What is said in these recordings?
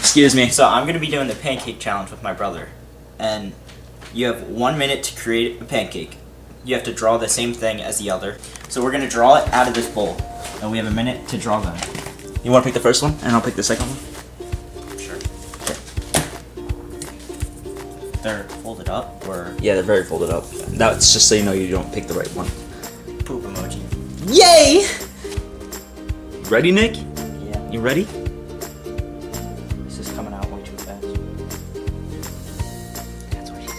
Excuse me. So I'm gonna be doing the pancake challenge with my brother, and you have 1 minute to create a pancake. You have to draw the same thing as the other. So we're gonna draw it out of this bowl, and we have a minute to draw them. You want to pick the first one, and I'll pick the second one? Sure. They're folded up, or Yeah, they're very folded up. That's just so you know you don't pick the right one. poop emoji. Yay! Ready, Nick? Yeah. You ready? This is coming out way too fast. That's what she said.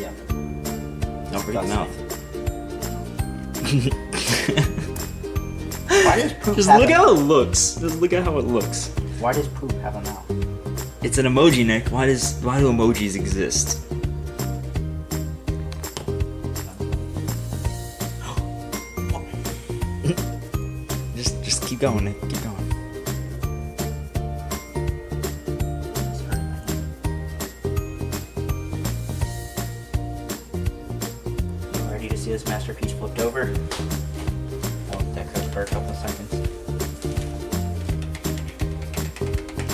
Yeah. Don't forget the mouth. Why does poop Just have look a how it looks. Just look at how it looks. Why does poop have a mouth? It's an emoji, Nick. Why do emojis exist? just keep going, Nick. Keep going. You ready to see this masterpiece flipped over? I'll let that cook for a couple seconds.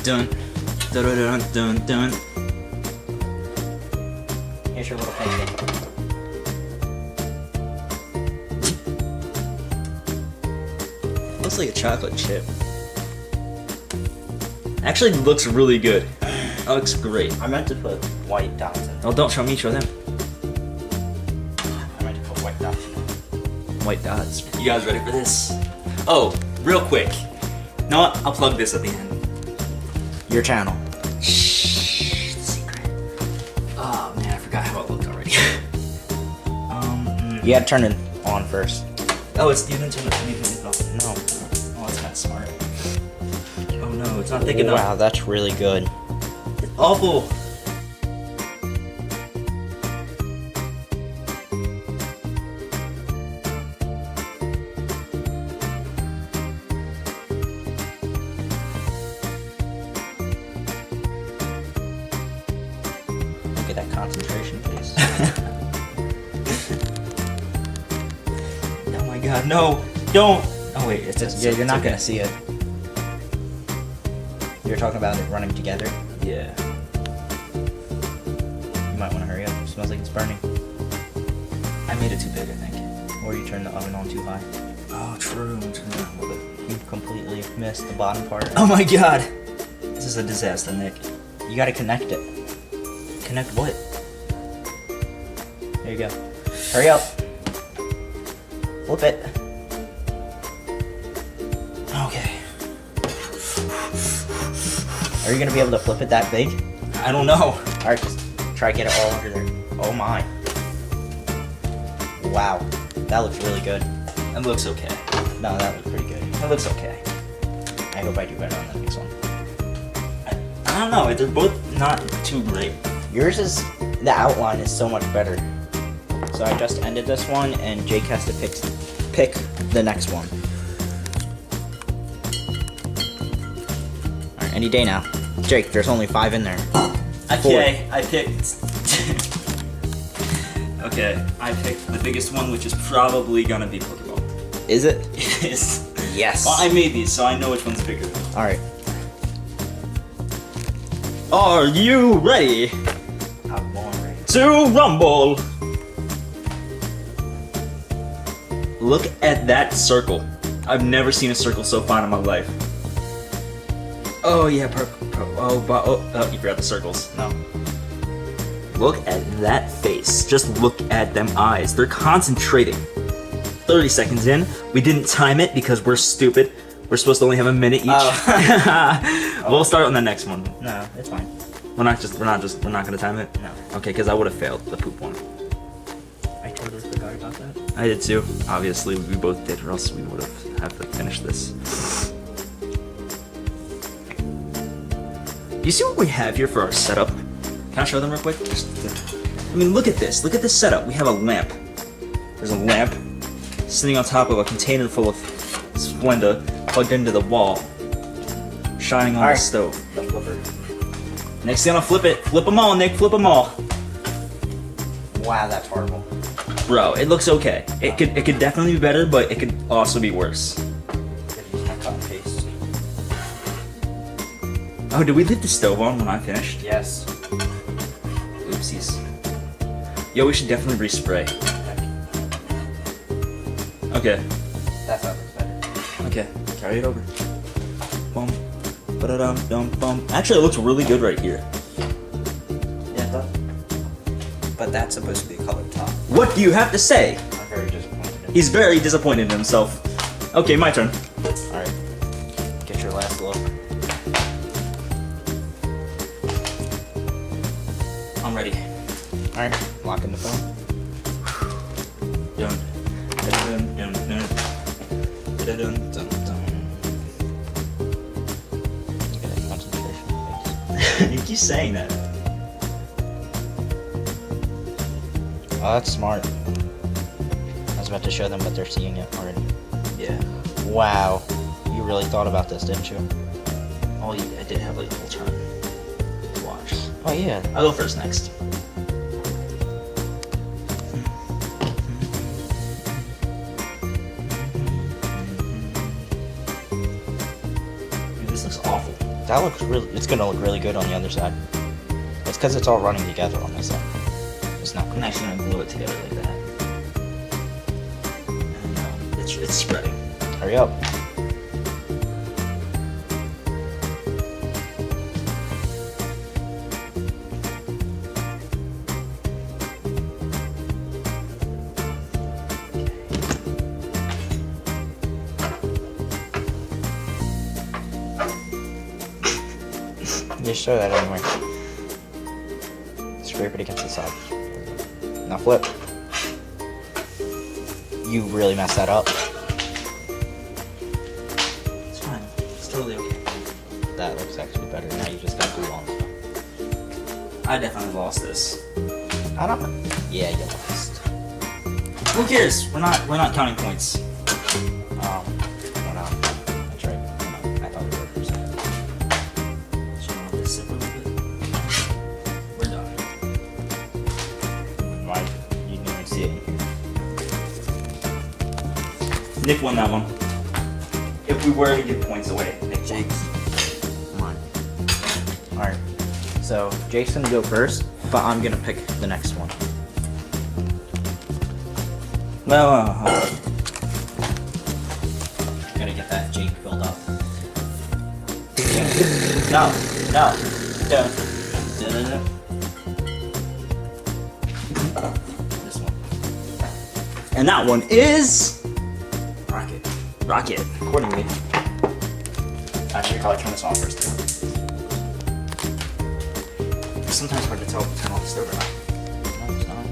Dun. Dun dun dun dun. Here's your little pancake. Looks like a chocolate chip. Actually, looks really good. That looks great. I meant to put white dots in. Oh, don't show me, show them. I meant to put white dots in. White dots. You guys ready for this? Oh, real quick. You know what? I'll plug this at the end. Your channel. Shh, secret. Oh man, I forgot how it looked already. You gotta turn it on first. Oh, it's you didn't turn it on. No. Oh, that's kind of smart. Oh no, it's not thick enough. Wow, that's really good. It's awful. Look at that concentration, please. Oh my god, no! Don't! Oh wait, it's Yeah, you're not okay. gonna see it. You're talking about it running together. Yeah. You might want to hurry up. It smells like it's burning. I made it too big, I think. Or you turn the oven on too high. Oh, true. Turn it down a little bit. You completely missed the bottom part. Oh my god! This is a disaster, Nick. You gotta connect it. Connect what? There you go. Hurry up. Flip it. Okay. Are you gonna be able to flip it that big? I don't know. Alright, just try to get it all under there. Oh my. Wow. That looks really good. It looks okay. No, that looks pretty good. It looks okay. I hope I do better on the next one. I don't know. They're both not too great. Yours is, the outline is so much better. So I just ended this one, and Jake has to pick the next one. Alright, any day now. Jake, there's only 5 in there. Okay, I picked. Okay, I picked the biggest one, which is probably gonna be Pokemon. Is it? It is. Yes. Well, I made these, so I know which one's bigger. Alright. Are you ready I'm born ready. to rumble? Look at that circle. I've never seen a circle so fine in my life. Oh yeah, oh, you forgot the circles. No. Look at that face. Just look at them eyes. They're concentrating. 30 seconds in. We didn't time it because we're stupid. We're supposed to only have a minute each. Oh. We'll start on the next one. No, it's fine. We're not gonna time it? No. Okay, because I would have failed the poop one. I totally forgot about that. I did too. Obviously, we both did, or else we would have to finish this. You see what we have here for our setup? Can I show them real quick? I mean, look at this. Look at this setup. We have a lamp. There's a lamp sitting on top of a container full of Splenda plugged into the wall, shining on the stove. The flipper. Next thing, I'll flip it. Flip them all, Nick. Flip them all. Wow, that's horrible. Bro, it looks okay. It could definitely be better, but it could also be worse. Use my cut and paste. Oh, did we leave the stove on when I finished? Yes. Oopsies. Yo, we should definitely respray. Okay. That sounds better. Okay. Carry it over. Boom. Ba-da-dum, dum, bum. Actually, it looks really good right here. Yeah. But that's supposed to be a colored top. What do you have to say? I'm very disappointed. He's very disappointed in himself. Okay, my turn. Alright. Get your last look. I'm ready. Alright. Lock in the phone. Dun. Dun, dun, dun. Dun, dun, dun, dun. Look at that concentration. You keep saying that. Oh, that's smart. I was about to show them, but they're seeing it already. Yeah. Wow. You really thought about this, didn't you? Oh, yeah, I did have like a whole time to watch. Oh, yeah. I'll go first next. Dude, this looks awful. That looks really, it's gonna look really good on the other side. It's because it's all running together on this side. It's not I'm good. actually gonna glue it together like that. And, it's spreading. Hurry up. Just show that anyway. Scrape it against the side. Now flip. You really messed that up. It's fine. It's totally okay. That looks actually better. Now you just gotta glue on stuff. I definitely lost this. I don't know. Yeah, you lost. Who cares? We're not counting points. We're not. That's right. We're not. I thought we were for a second. Should I move this up a little bit? We're done. Why? You didn't even see it. Nick won that one. If we were to give points away, Nick Jake. Come on. Alright. So, Jason, go first, but I'm gonna pick the next one. No. Gotta get that Jake filled up. No, no, don't. No. This one. And that one is Rocket. Rocket. Accordingly. Actually, probably turn this on first. It's sometimes hard to tell if to turn off the stove or not. No, it's not.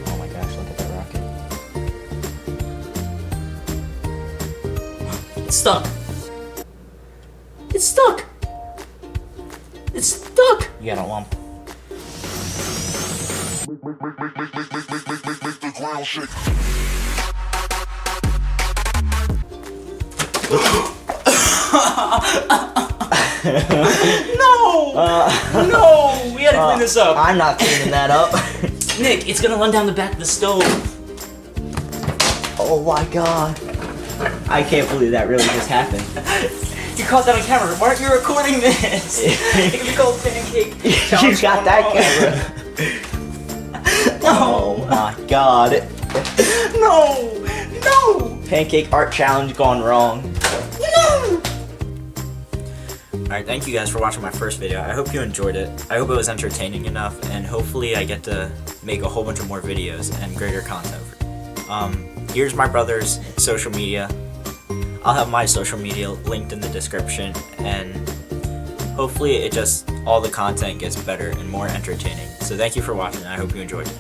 Oh my gosh, look at that rocket. It's stuck. It's stuck. It's stuck. You got a lump. Make the ground shake. No, we had to clean this up. I'm not cleaning that up. Nick, it's gonna run down the back of the stove. Oh my god. I can't believe that really just happened. You caught that on camera. Why aren't you recording this? It can be called Pancake You got that camera. Oh my god. No! No! Pancake Art Challenge gone wrong. No! Alright, thank you guys for watching my first video. I hope you enjoyed it. I hope it was entertaining enough, and hopefully I get to make a whole bunch of more videos and greater content for you. Here's my brother's social media. I'll have my social media linked in the description, and hopefully all the content gets better and more entertaining. So thank you for watching, and I hope you enjoyed it.